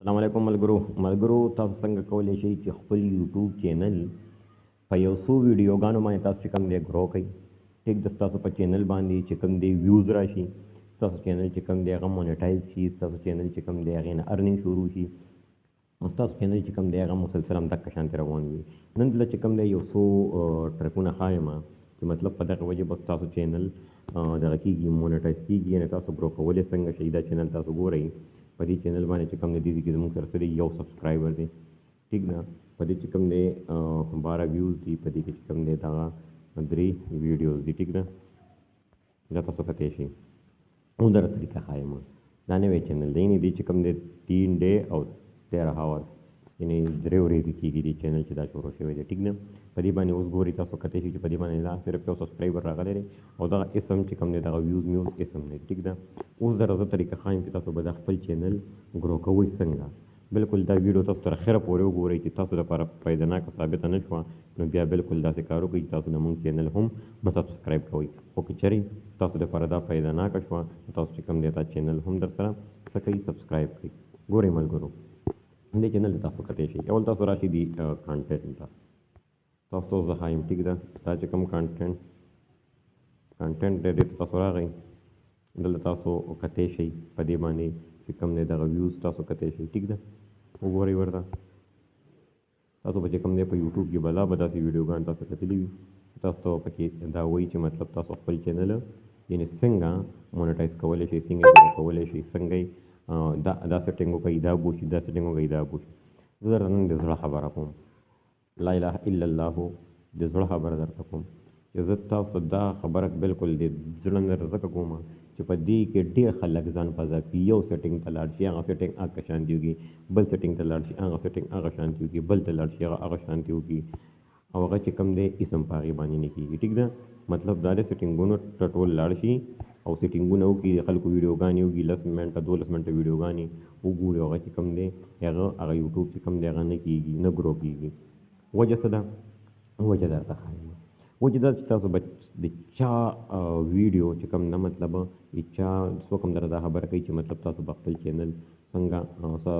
السلام علیکم ملګرو تاسو څنګه کولی شئ چې خپل یوټیوب چینل په یو څو ویډیوګانو باندې تاسو چې کوم دی ګرو کړئ ټیک ده ستاسو په چینل باندې چې کوم دی ویوز راشي ستاسو چینل چې کوم دی هغه مونیټایز شي ستاسو چینل چې کوم دی هغې نه ارنینګ شروع شي او ستاسو چینل چې کوم دی هغه مسلسل همدغه شانتې روان وي نن دلته چې کوم دی یو څو ټریکونه ښایم چې مطلب په دغه وجه به ستاسو چینل دغه کېږي مونیټایز کېږي یعنې تاسو ګرو کولی څنګه شئ دا چینل تاسو ګورئ په دې چینل باندې چې کوم دی کې زموږ سره څه دی یو سبسکرایبر دی ټیک ده په دې چې کوم دی 12 ویوز دي په دې کې چې کوم دی دغه 3 ویډیوز دي ټیک ده دا تاسو کتی شئ اونره طریقه ښایم دا نوی چینل دی یعنې دې چې کوم دی 3 ډے او 13 هاور یعنې 3 ورځې کېږي دې چینل چې دا شروع شوی دی ټیک ده په دې باندې اوس ګورئ تاسو کتی شئ چې په دې باندې دا صرف یو سبسکرایبر راغلی دی او دغه اسم چې کوم دی دغه ویوز میوز اسم دی ټیک ده اوس در زه طریقه ښایم چې تاسو به دا خپل چینل ګرو کوئ څنګه بالکل دا ویډیو تاسو تر اخره پورې وګورئ چې تاسو لپاره فایدهناکه ثابته نه شوه نو بیا بالکل داسې کار وکړئ چې تاسو زموږ چینل هم مه سبسکرایب کوئ خو که چېرې تاسو لپاره دا فایدهناکه شوه نو تاسو چې کوم دی دا چینل هم در سره څه کوئ سبسکرایب کړئ ګورئ ملګرو دې چینل ته تاسو کتی شئ اول تاسو راشئ دي کانټینټ ته تاسو ته زه ښایم ټیک ده دا چې کوم کانټینټ دی دې ته تاسو راغئ دلته تاسو کتی شئ په دې باندې چې کوم دی دغه ویوز تاسو کتی شئ ټیک ده وګورئ ورته تاسو به چې کوم دی په یوټیوب کې بلا به داسې ویډیوګانې تاسو کتلي وي تاسو ته پکې دا وایي چې مطلب تاسو خپل چینل یعنې څنګه مونیټایز کولی شئ څنګه یې کولی شئ څنګه دا سیټینګ وکړئ دا بوشي دا سیټینګ وکړئ دا بوشي زه درته نن د زړه خبره کوم لا اله الا الله د زړه خبره درته کوم چې زه تاسو دا خبره بالکل د زړه نه ځکه کوم چې په دې کې ډېر خلک ځان فضا کوي یو سیټینګ ته لاړ شي هغه سیټینګ هغه شانتي وکړي بل سیټینګ ته لاړ شي هغه سیټینګ هغه شانتي وکړي بل ته لاړ شي هغه شانتي وکړي او هغه چې کوم دی اسم په هغې باندې نه کېږي ټیک ده مطلب دا دی سیټینګونو ته ټول لاړ شي او سیټینګونه وکړي د خلکو ویډیوګانې وکړي 10 منټه 12 منټه ویډیوګانې وګوري هغه چې کوم دی هغه یوټیوب چې کوم دی هغه نه کېږي نه ګرو کېږي وجه څه ده وجه درته ښایم وجه دا چې تاسو به د چا ویډیو چې کوم نه مطلب چا څوک هم درته دا خبره کوي چې مطلب تاسو به خپل چینل څنګه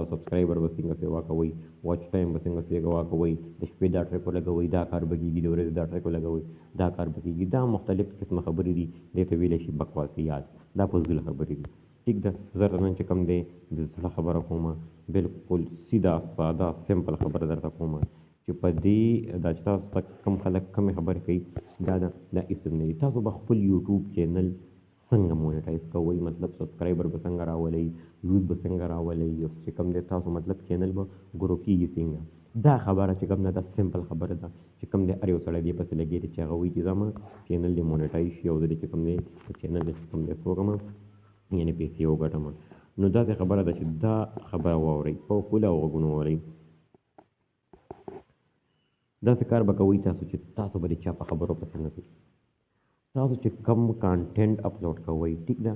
سبسکرایبر به څنګه سیوا کوئ واچ ټایم به څنګه سیوا کوئ د شپې دا ټریکو لګوئ دا کار به کېږي د ورځې دا ټریکو لګوئ دا کار به کېږي دا مختلف قسمه خبرې دي دې ته ویلی شي بکواسیات دا فضول خبرې دي ټیک ده زه نن چې کوم دی د زړه خبره کوم بالکل سیده ساده سمپل خبره درته کوم چې په دې دا چې تاسو ته کوم خلک کمې خبرې کوي دا اسم نه دي تاسو به خپل یوټیوب چینل څنګه مونیټایز کوئ مطلب سبسکرایبر به څنګه راولئ ویوز به څنګه راولئ چې کوم دی تاسو مطلب چینل به ګرو کېږي څنګه دا خبره چې کوم نه دا سمپل خبره ده چې کوم دی هر یو سړی دې پسې لګېږي چې هغه وایي چې زما چینل دې مونیټایز شي او زه دې چې کوم دی چینل دې چې کوم دی څه وکړم یعنې پیسې وګټم نو داسې خبره ده چې دا خبره واورئ په خپله غوږونو واورئ داسې کار به کوئ تاسو چې تاسو به د چا په خبرو پسې نه ځئ تاسو چې کم کانټینټ اپلوډ کوئ ټیک ده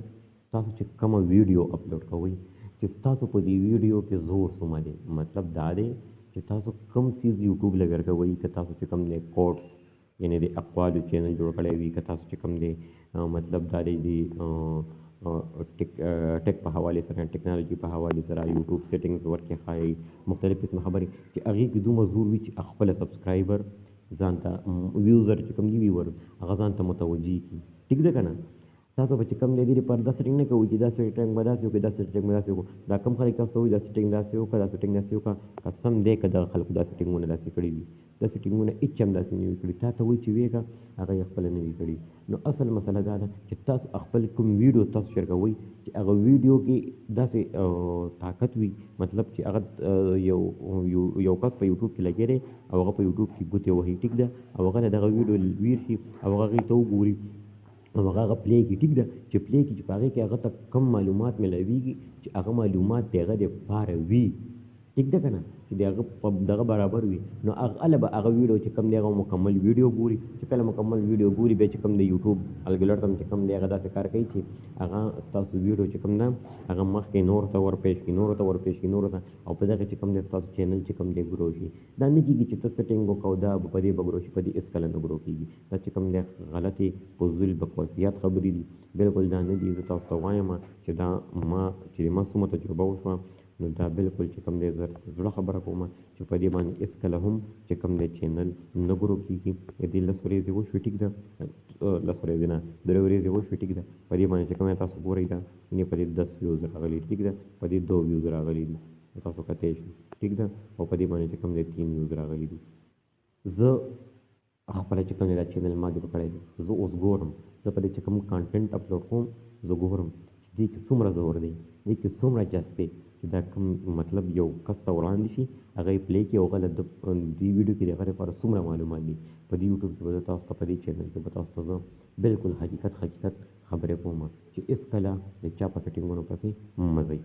تاسو چې کومه ویډیو اپلوډ کوئ چې تاسو په دې ویډیو کې زور څومره دی مطلب دا دی چې تاسو کوم څیز یوټیوب لګر کوئ که تاسو چې کوم دی کوټس یعنې د اقوالو چینل جوړ کړی وي که تاسو چې کوم دی مطلب دا دی د ټیک په حوالې سره ټیکنالوژي په حوالې سره یوټیوب سیټینګز ورکې ښایي مختلف قسمه خبرې چې هغې کې دومره زور وي چې خپله سبسکرایبر ځان ته ویوزر چې کوم دی ویور هغه ځان ته متوجه کړي ټیک ده که نه تاسو به چې کوم دی دې لپاره دا سیټینګ نه کوئ چې دا سیټینګ به داسې وکړي دا سیټینګ به داسې وکړو دا کوم خلک تاسو ته وایي دا سیټینګ داسې وکړه دا سیټینګ داسې وکړه قسم دی که دغه خلکو دا سیټینګونه داسې کړي وي دا سیټینګونه هېڅ هم داسې نه وي کړي تا ته وایي چې ویې کړه هغه یې خپله نه وي کړي نو اصل مسله دا ده چې تاسو خپل کوم ویډیو تاسو شیر کوئ چې هغه ویډیو کې داسې طاقت وي مطلب چې هغه یو کس په یوټیوب کې لګی دی او هغه په یوټیوب کې ګوتې وهي ټیک ده او هغه دغه ویډیو ویر شي او هغه هغې ته وګوري او هغه پلی کړي ټیک ده چې پلی کړي چې په هغې کې هغه ته کم معلومات میلاویږي چې هغه معلومات د هغه دپاره وي ټیک ده که نه چې د هغه په دغه برابر وي نو هغه به هغه ویډیو چې کوم دی هغه مکمل ویډیو ګوري چې کله مکمل ویډیو ګوري بیا چې کوم دی یوټیوب الګوریتم چې کوم دی هغه داسې کار کوي چې هغه ستاسو ویډیو چې کوم ده هغه مخکې نورو ته ورپېښ کړي نورو ته ورپېښ کړي نورو ته او په دغه چې کوم دی ستاسو چینل چې کوم دی ګرو شي دا نه کېږي چې ته سیټینګ وکړو دا به په دې به ګرو شي په دې هېڅکله نه ګرو کېږي دا چې کوم دی غلطې فضول بکواسیات خبرې دي بالکل دا نه دي زه تاسو ته وایم چې دا ما څومره تجربه وشوه نو دا بالکل چې کوم دی زه زړه خبره کوم چې په دې باندې هېڅکله هم چې کوم دی چینل نه ګرو کېږي. دې 10 ورځې وشوې ټیک ده، 10 ورځې نه 3 ورځې وشوې ټیک ده، په دې باندې چې کوم تاسو ګورئ دا یعنې په دې 10 ویوز راغلي ټیک ده، په دې 2 ویوز راغلي دي تاسو کتلی شئ ټیک ده، او په دې باندې چې کوم دی 3 ویوز راغلي دي. زه خپله چې کوم دی دا چینل ما جوړ کړی دی، زه اوس ګورم زه په دې چې کوم کانټینټ اپلوډ کوم زه ګورم چې دې کې څومره زور دی، دې کې څومره جذب دی چې دا کوم مطلب یو کس ته وړاندې شي هغه یې پلی کړي او هغه د دې ویډیو کې د هغه لپاره څومره معلومات دي. په دې یوټیوب کې به زه تاسو ته په دې چینل کې به تاسو ته زه بالکل حقیقت خبرې کوم چې هېڅکله د چا په سیټینګونو پسې مه ځئ.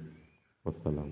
والسلام.